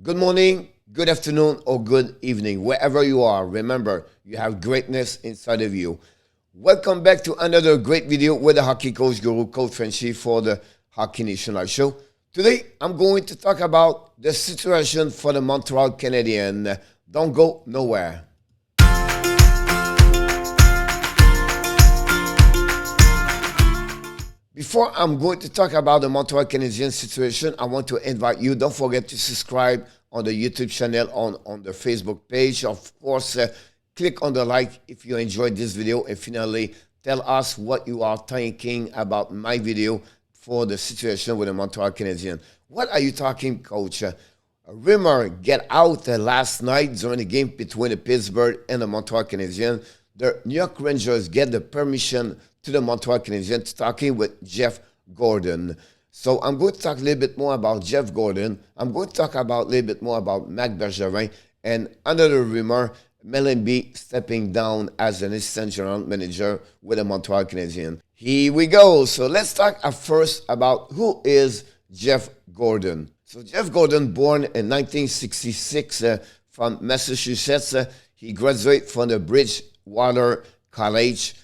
Good morning, good afternoon, or good evening, wherever you are. Remember, you have greatness inside of you. Welcome back to another great video with the hockey coach guru, Coach Frenchy, for the Hockey Nation Live Show. Today, I'm going to talk about the situation for the Montreal Canadiens. Don't go nowhere. Before I'm going to talk about the Montreal Canadiens situation, I want to invite you, don't forget to subscribe on the YouTube channel, on the Facebook page. Of course, click on the like if you enjoyed this video. And finally, tell us what you are thinking about my video for the situation with the Montreal Canadiens. What are you talking, Coach? A rumor get out last night during the game between the Pittsburgh and the Montreal Canadiens. The New York Rangers get the permission to the Montreal Canadiens, talking with Jeff Gorton. So I'm going to talk a little bit more about Jeff Gorton. I'm going to talk about a little bit more about Marc Bergevin. And another rumor, Mellenby stepping down as an assistant general manager with the Montreal Canadiens. Here we go. So let's talk at first about who is Jeff Gorton. So Jeff Gorton, born in 1966 from Massachusetts. He graduated from the Bridgewater College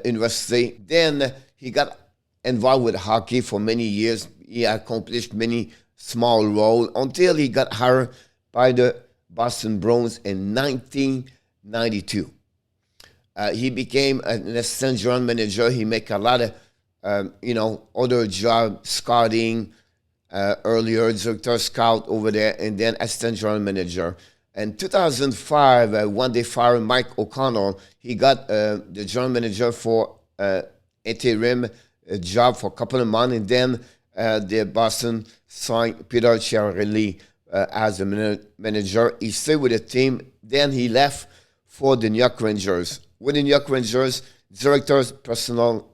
University. Then he got involved with hockey for many years. He accomplished many small roles until he got hired by the Boston Bruins in 1992. He became an assistant general manager. He made a lot of, other jobs, scouting, earlier director scout over there, and then assistant general manager. In 2005, when they fired Mike O'Connell, he got the general manager for interim job for a couple of months, and then the Boston signed Peter Chiarelli as a manager. He stayed with the team. Then he left for the New York Rangers. With the New York Rangers, directors, personal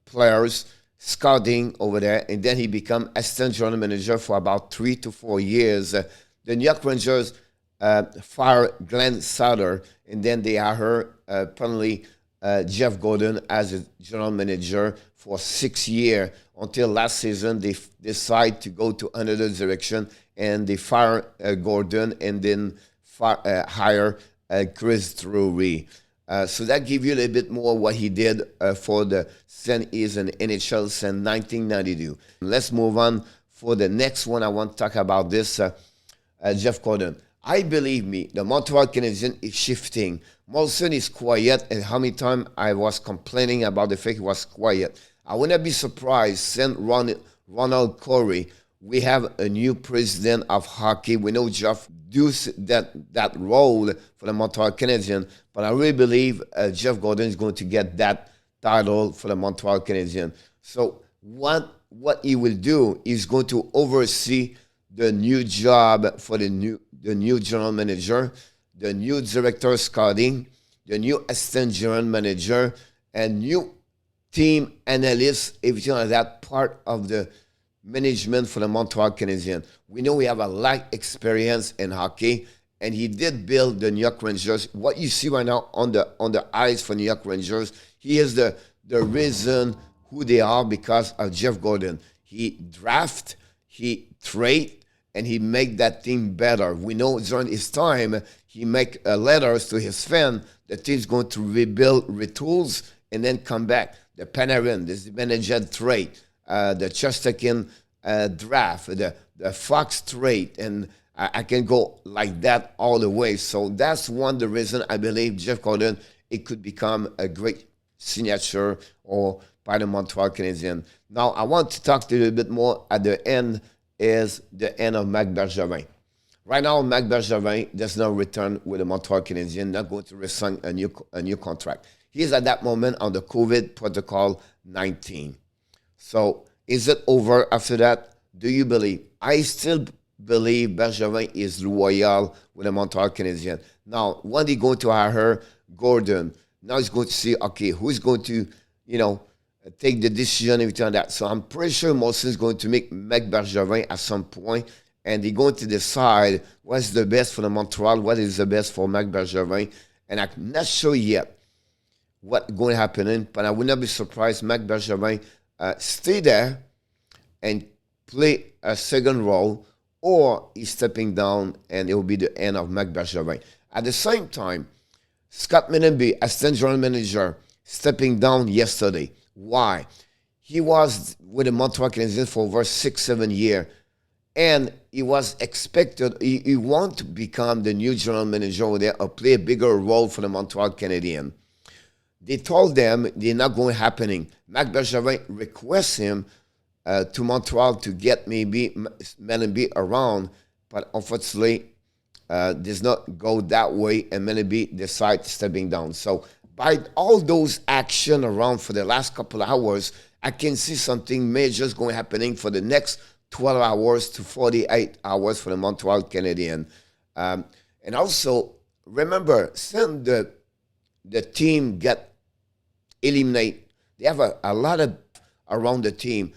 players, scouting over there, and then he became assistant general manager for about 3 to 4 years. The New York Rangers fired Glenn Sutter, and then they hired apparently Jeff Gorton as a general manager for 6 years until last season they decide to go to another direction, and they fire Gorton and then hire Chris Drury. So that gives you a little bit more what he did for the St. E's and NHL since 1992. Let's move on for the next one. I want to talk about this, Jeff Gorton. I believe me, the Montreal Canadiens is shifting. Molson is quiet, and how many times I was complaining about the fact he was quiet. I would not be surprised, send Ronald Corey. We have a new president of hockey. We know Jeff does that role for the Montreal Canadiens, but I really believe Jeff Gorton is going to get that title for the Montreal Canadiens. So what he will do is going to oversee the new job for the new general manager, the new director scouting, the new assistant general manager, and new team analysts, everything like that, part of the management for the Montreal Canadiens. We know we have a lot of experience in hockey, and he did build the New York Rangers. What you see right now on the ice for New York Rangers, he is the reason who they are because of Jeff Gorton. He draft, he trade, and he make that team better. We know during his time, he make letters to his fan. The team's going to rebuild, retools, and then come back. The Panarin, the Zibanejad trade, the Chesterkin draft, the Fox trade, and I can go like that all the way. So that's one of the reasons I believe Jeff Gorton, it could become a great signature or by the Montreal Canadiens. Now, I want to talk to you a little bit more at the end is the end of Marc Bergevin. Right now, Marc Bergevin does not return with the Montreal Canadiens, not going to resign a new contract. He is at that moment on the COVID protocol 19. So is it over after that? Do you believe? I still believe Bergevin is loyal with the Montreal Canadiens. Now, when they go to hire Gorton, now he's going to see, okay, who's going to, take the decision, everything like that. So I'm pretty sure Molson is going to make Marc Bergevin at some point, and they're going to decide what's the best for the Montreal, what is the best for Marc Bergevin. And I'm not sure yet what's going to happen, but I would not be surprised Marc Bergevin stay there and play a second role, or he's stepping down and it will be the end of Marc Bergevin. At the same time, Scott Menenby, assistant general manager, stepping down yesterday. Why? He was with the Montreal Canadiens for over 6-7 years, and he was expected, he want to become the new general manager over there or play a bigger role for the Montreal Canadiens. They told them they're not going happening. Marc Bergevin requests him to Montreal to get maybe Menenby around, but unfortunately, does not go that way, and Menenby decides stepping down. So by all those action around for the last couple of hours, I can see something major going happening for the next 12 hours to 48 hours for the Montreal Canadiens. And also, remember, since the team get eliminated, they have a lot of around the team.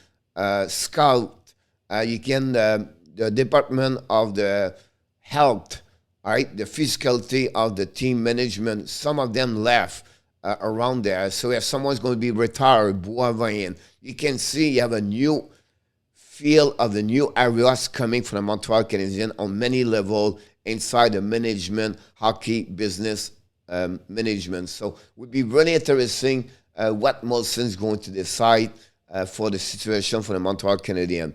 Scout, the Department of the Health, all right, the physicality of the team management, some of them left around there. So if someone's going to be retired, Boivin, you can see you have a new feel of the new areas coming from the Montreal Canadiens on many levels inside the management, hockey, business management. So it would be really interesting what Molson is going to decide for the situation for the Montreal Canadiens.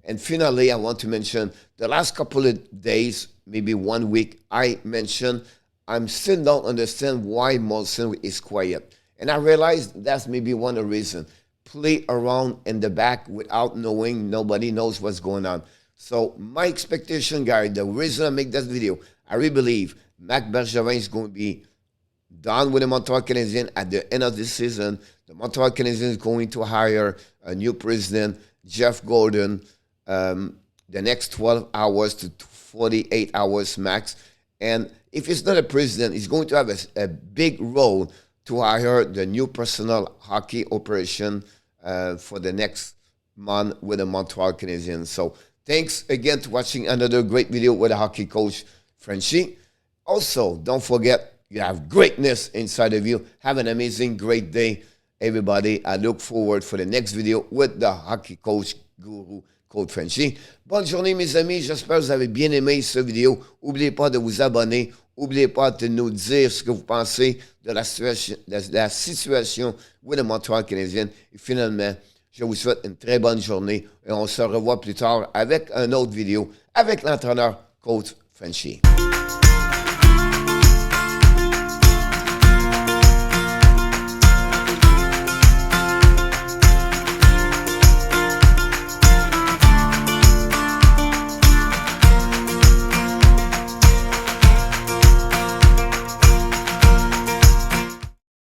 And finally, I want to mention the last couple of days, maybe 1 week, I mentioned I'm still don't understand why Molson is quiet. And I realized that's maybe one of the reasons. Play around in the back without knowing, nobody knows what's going on. So my expectation, guys, the reason I make this video, I really believe Marc Bergevin is going to be done with the Montreal Canadiens at the end of this season. The Montreal Canadiens is going to hire a new president, Jeff Gorton, the next 12 hours to 48 hours max. And if it's not a president, he's going to have a big role to hire the new personal hockey operation for the next month with the Montreal Canadiens. So thanks again to watching another great video with the hockey coach, Frenchy. Also, don't forget, you have greatness inside of you. Have an amazing, great day, everybody. I look forward for the next video with the hockey coach guru, Coach Frenchy. Bonne journée, mes amis. J'espère que vous avez bien aimé cette vidéo. N'oubliez pas de vous abonner. N'oubliez pas de nous dire ce que vous pensez de la situation with the Montreal Canadiens. Et finalement, je vous souhaite une très bonne journée. Et on se revoit plus tard avec une autre vidéo avec l'entraîneur Coach Frenchy.